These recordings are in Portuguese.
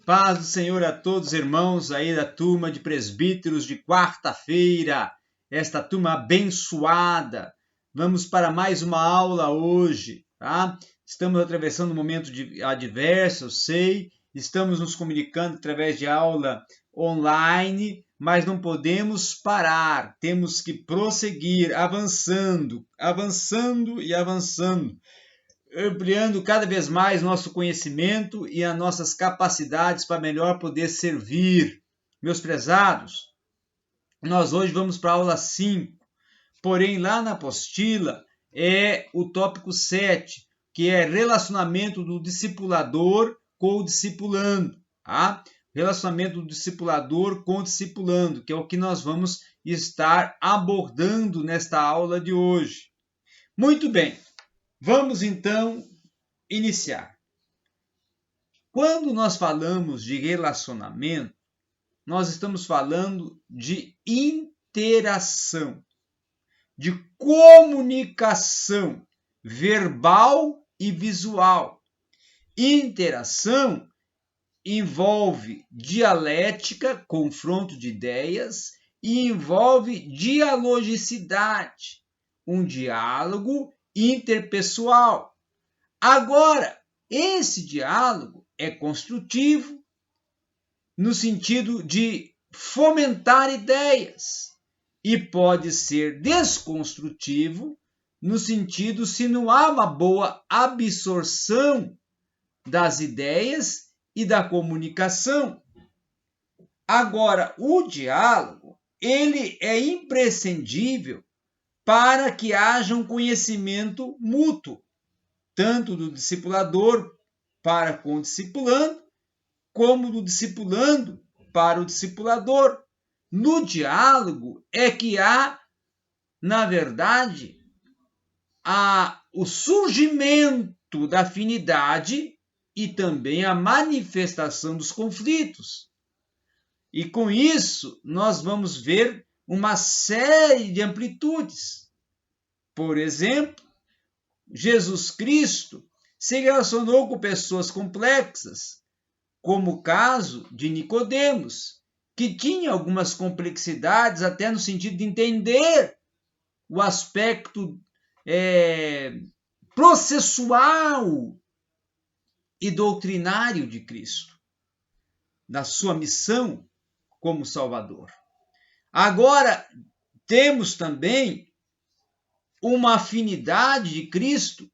Paz do Senhor a todos, irmãos aí da turma de presbíteros de quarta-feira, esta turma abençoada. Vamos para mais uma aula hoje, tá? Estamos atravessando um momento adverso, eu sei, estamos nos comunicando através de aula online, mas não podemos parar, temos que prosseguir, avançando e avançando, ampliando cada vez mais nosso conhecimento e as nossas capacidades para melhor poder servir. Meus prezados, nós hoje vamos para a aula 5, porém lá na apostila é o tópico 7, que é relacionamento do discipulador com o discipulando, tá? Relacionamento do discipulador com o discipulando, que é o que nós vamos estar abordando nesta aula de hoje. Muito bem. Vamos então iniciar. Quando nós falamos de relacionamento, nós estamos falando de interação, de comunicação verbal e visual. Interação envolve dialética, confronto de ideias, e envolve dialogicidade, um diálogo interpessoal. Agora, esse diálogo é construtivo no sentido de fomentar ideias e pode ser desconstrutivo no sentido se não há uma boa absorção das ideias e da comunicação. Agora, o diálogo, ele é imprescindível para que haja um conhecimento mútuo, tanto do discipulador para com o discipulando, como do discipulando para o discipulador. No diálogo é que há, na verdade, o surgimento da afinidade e também a manifestação dos conflitos. E com isso, nós vamos ver uma série de amplitudes. Por exemplo, Jesus Cristo se relacionou com pessoas complexas, como o caso de Nicodemos, que tinha algumas complexidades até no sentido de entender o aspecto processual e doutrinário de Cristo, da sua missão como Salvador. Agora, temos também uma afinidade de Cristo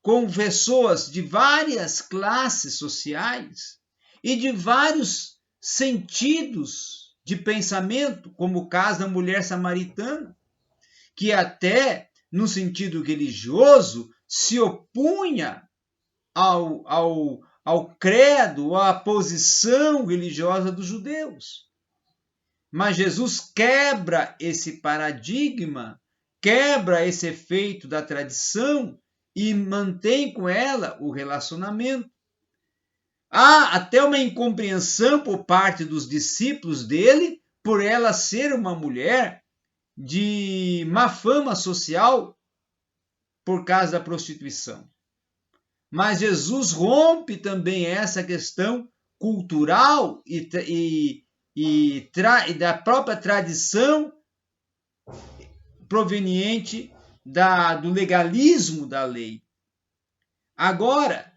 com pessoas de várias classes sociais e de vários sentidos de pensamento, como o caso da mulher samaritana, que até, no sentido religioso, se opunha ao credo, à posição religiosa dos judeus. Mas Jesus quebra esse paradigma, quebra esse efeito da tradição e mantém com ela o relacionamento. Há até uma incompreensão por parte dos discípulos dele por ela ser uma mulher de má fama social por causa da prostituição. Mas Jesus rompe também essa questão cultural e da própria tradição proveniente do legalismo da lei. Agora,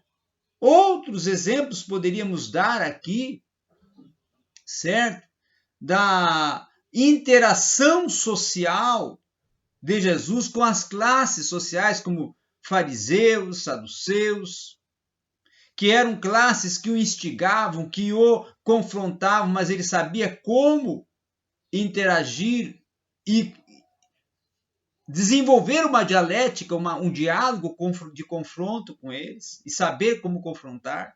outros exemplos poderíamos dar aqui, certo? Da interação social de Jesus com as classes sociais, como fariseus, saduceus, que eram classes que o instigavam, que o confrontavam, mas ele sabia como interagir e desenvolver uma dialética, um diálogo de confronto com eles e saber como confrontar.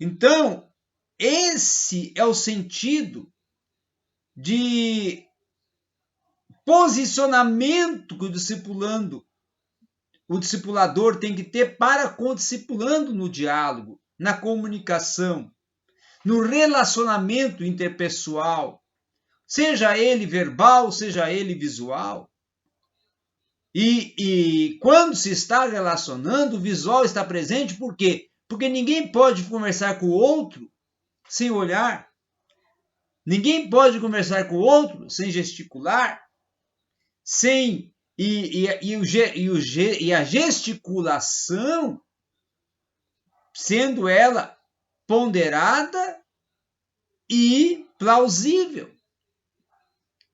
Então, esse é o sentido de posicionamento que o discipulador tem que ter para com o discipulando no diálogo, na comunicação, no relacionamento interpessoal, seja ele verbal, seja ele visual. E quando se está relacionando, o visual está presente por quê? Porque ninguém pode conversar com o outro sem olhar. Ninguém pode conversar com o outro sem gesticular, e a gesticulação, sendo ela ponderada e plausível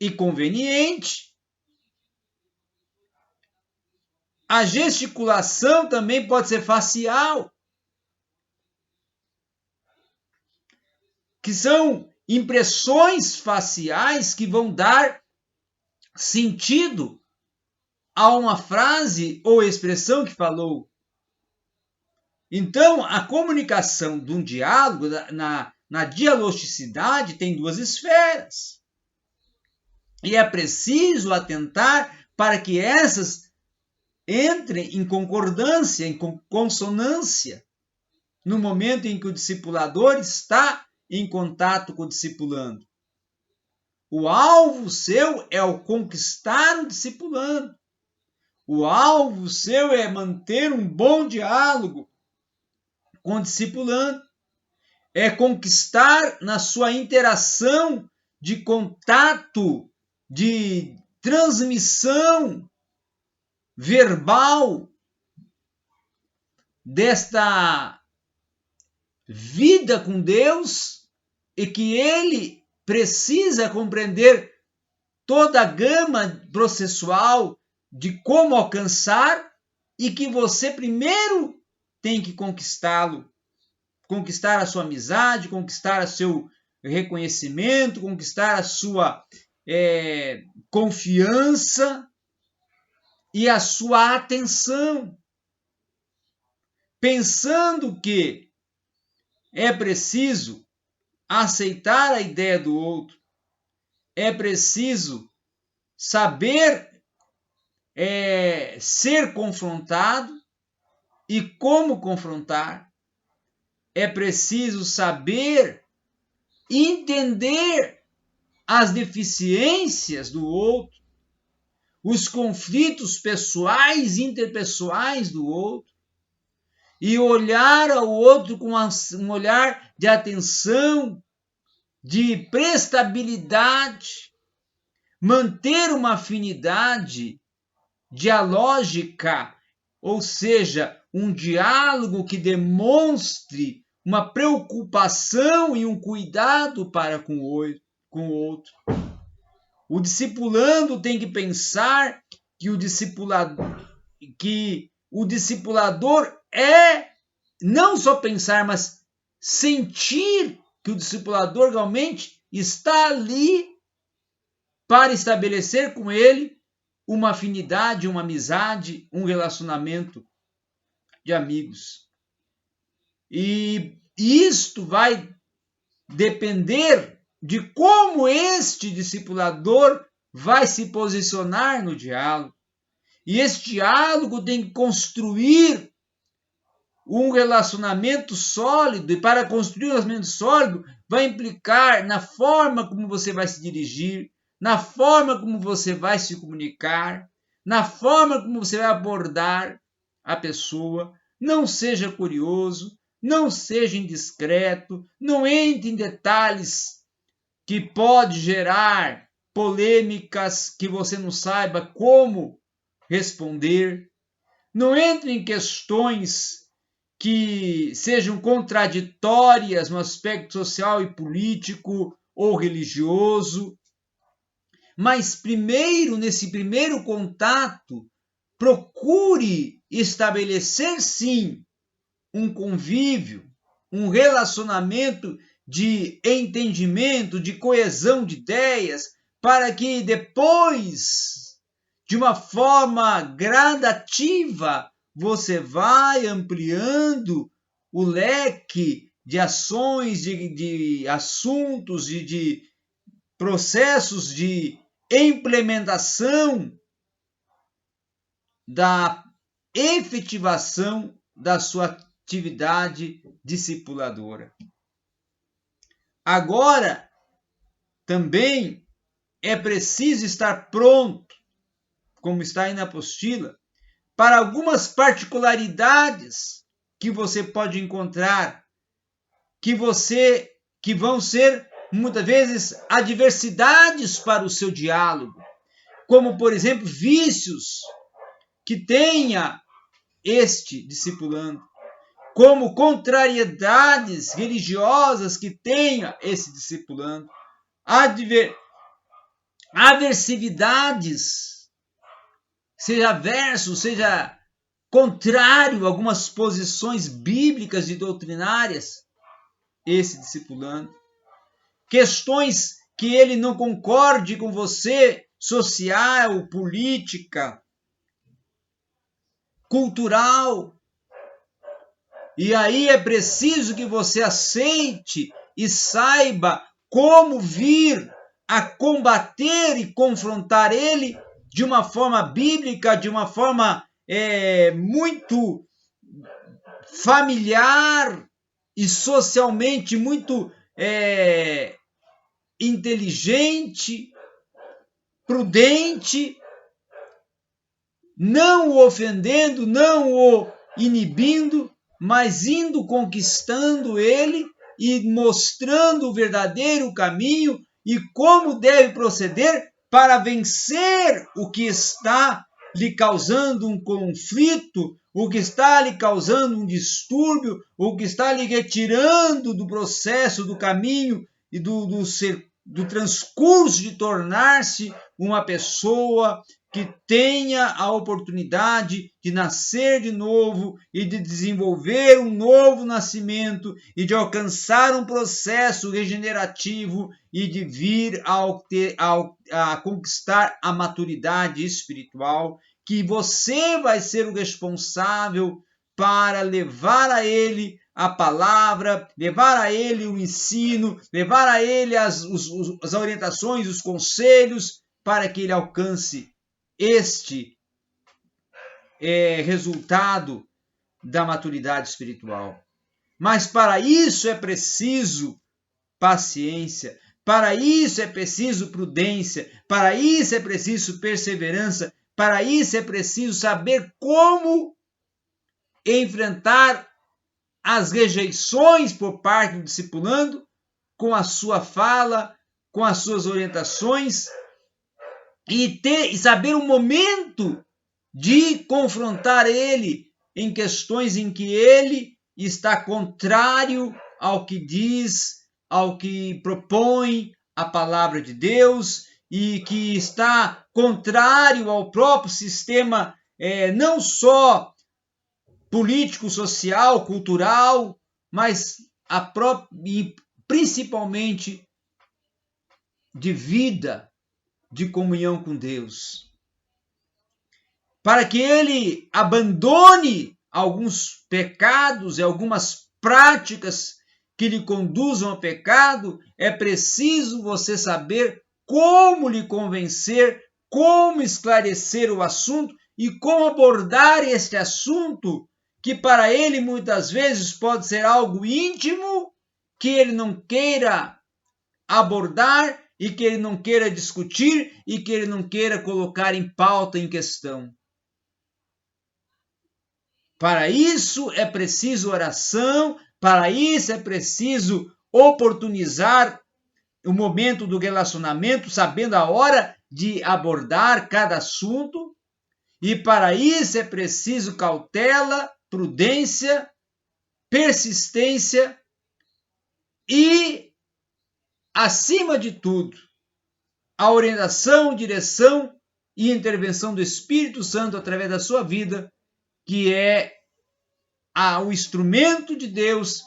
e conveniente. A gesticulação também pode ser facial, que são impressões faciais que vão dar sentido a uma frase ou expressão que falou. Então, a comunicação de um diálogo, na dialogicidade, tem duas esferas. E é preciso atentar para que essas entrem em concordância, em consonância, no momento em que o discipulador está em contato com o discipulando. O alvo seu é o conquistar o discipulando. O alvo seu é manter um bom diálogo com o discipulando. É conquistar na sua interação de contato, de transmissão verbal desta vida com Deus, e que ele precisa compreender toda a gama processual de como alcançar, e que você primeiro tem que conquistá-lo. Conquistar a sua amizade, conquistar o seu reconhecimento, conquistar a sua confiança e a sua atenção. Pensando que é preciso aceitar a ideia do outro, é preciso saber ser confrontado e como confrontar, é preciso saber entender as deficiências do outro, os conflitos pessoais, interpessoais do outro, e olhar ao outro com um olhar de atenção, de prestabilidade, manter uma afinidade dialógica, ou seja, um diálogo que demonstre uma preocupação e um cuidado para com o outro. O discipulando tem que pensar que o discipulador é não só pensar, mas sentir que o discipulador realmente está ali para estabelecer com ele uma afinidade, uma amizade, um relacionamento de amigos. E isto vai depender de como este discipulador vai se posicionar no diálogo. E este diálogo tem que construir um relacionamento sólido, e para construir um relacionamento sólido vai implicar na forma como você vai se dirigir, na forma como você vai se comunicar, na forma como você vai abordar a pessoa. Não seja curioso, não seja indiscreto, não entre em detalhes que pode gerar polêmicas que você não saiba como responder. Não entre em questões que sejam contraditórias no aspecto social e político ou religioso. Mas primeiro, nesse primeiro contato, procure estabelecer, sim, um convívio, um relacionamento de entendimento, de coesão de ideias, para que depois, de uma forma gradativa, você vai ampliando o leque de ações, de assuntos, de processos de implementação da efetivação da sua atividade discipuladora. Agora, também é preciso estar pronto, como está aí na apostila, para algumas particularidades que você pode encontrar, que vão ser muitas vezes adversidades para o seu diálogo, como por exemplo vícios que tenha este discipulando, como contrariedades religiosas que tenha esse discipulando, aversividades, seja averso, seja contrário a algumas posições bíblicas e doutrinárias, esse discipulando. Questões que ele não concorde com você, social, política, cultural. E aí é preciso que você aceite e saiba como vir a combater e confrontar ele de uma forma bíblica, de uma forma muito familiar e socialmente muito inteligente, prudente, não o ofendendo, não o inibindo, mas indo conquistando ele e mostrando o verdadeiro caminho e como deve proceder para vencer o que está lhe causando um conflito, o que está lhe causando um distúrbio, o que está lhe retirando do processo, do caminho e do transcurso de tornar-se uma pessoa que tenha a oportunidade de nascer de novo e de desenvolver um novo nascimento e de alcançar um processo regenerativo e de vir a conquistar a maturidade espiritual, que você vai ser o responsável para levar a ele a palavra, levar a ele o ensino, levar a ele as orientações, os conselhos, para que ele alcance este resultado da maturidade espiritual. Mas para isso é preciso paciência, para isso é preciso prudência, para isso é preciso perseverança, para isso é preciso saber como enfrentar as rejeições por parte do discipulando com a sua fala, com as suas orientações, e saber o momento de confrontar ele em questões em que ele está contrário ao que diz, ao que propõe a palavra de Deus e que está contrário ao próprio sistema, não só político, social, cultural, mas e principalmente de vida, de comunhão com Deus. Para que ele abandone alguns pecados e algumas práticas que lhe conduzam ao pecado, é preciso você saber como lhe convencer, como esclarecer o assunto e como abordar este assunto, que para ele muitas vezes pode ser algo íntimo, que ele não queira abordar e que ele não queira discutir e que ele não queira colocar em pauta, em questão. Para isso é preciso oração, para isso é preciso oportunizar o momento do relacionamento, sabendo a hora de abordar cada assunto, e para isso é preciso cautela, prudência, persistência e, acima de tudo, a orientação, direção e intervenção do Espírito Santo através da sua vida, que é o instrumento de Deus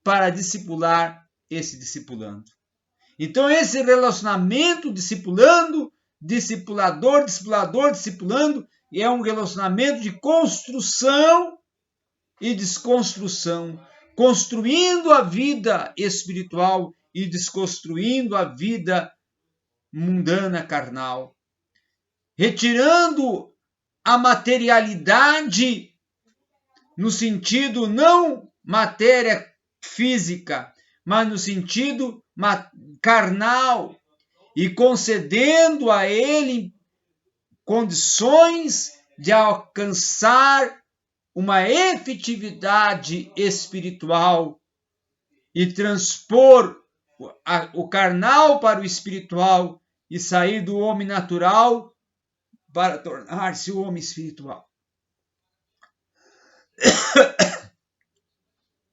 para discipular esse discipulando. Então, esse relacionamento discipulando, discipulador, discipulando, é um relacionamento de construção e desconstrução, construindo a vida espiritual e desconstruindo a vida mundana, carnal, retirando a materialidade no sentido não matéria física, mas no sentido carnal, e concedendo a ele condições de alcançar uma efetividade espiritual e transpor o carnal para o espiritual e sair do homem natural para tornar-se o homem espiritual.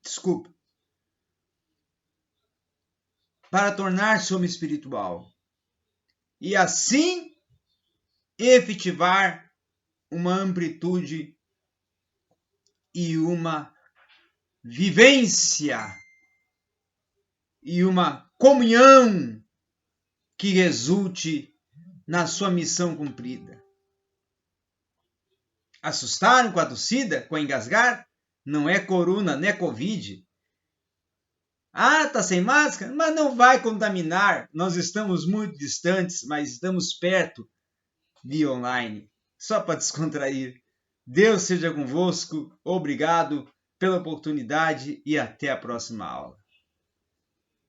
Desculpa. Para tornar-se homem espiritual. E assim efetivar uma amplitude e uma vivência e uma comunhão que resulte na sua missão cumprida. Assustaram com a tossida, com a engasgar? Não é corona, não é Covid. Ah, tá sem máscara? Mas não vai contaminar. Nós estamos muito distantes, mas estamos perto via online. Só para descontrair. Deus seja convosco. Obrigado pela oportunidade e até a próxima aula.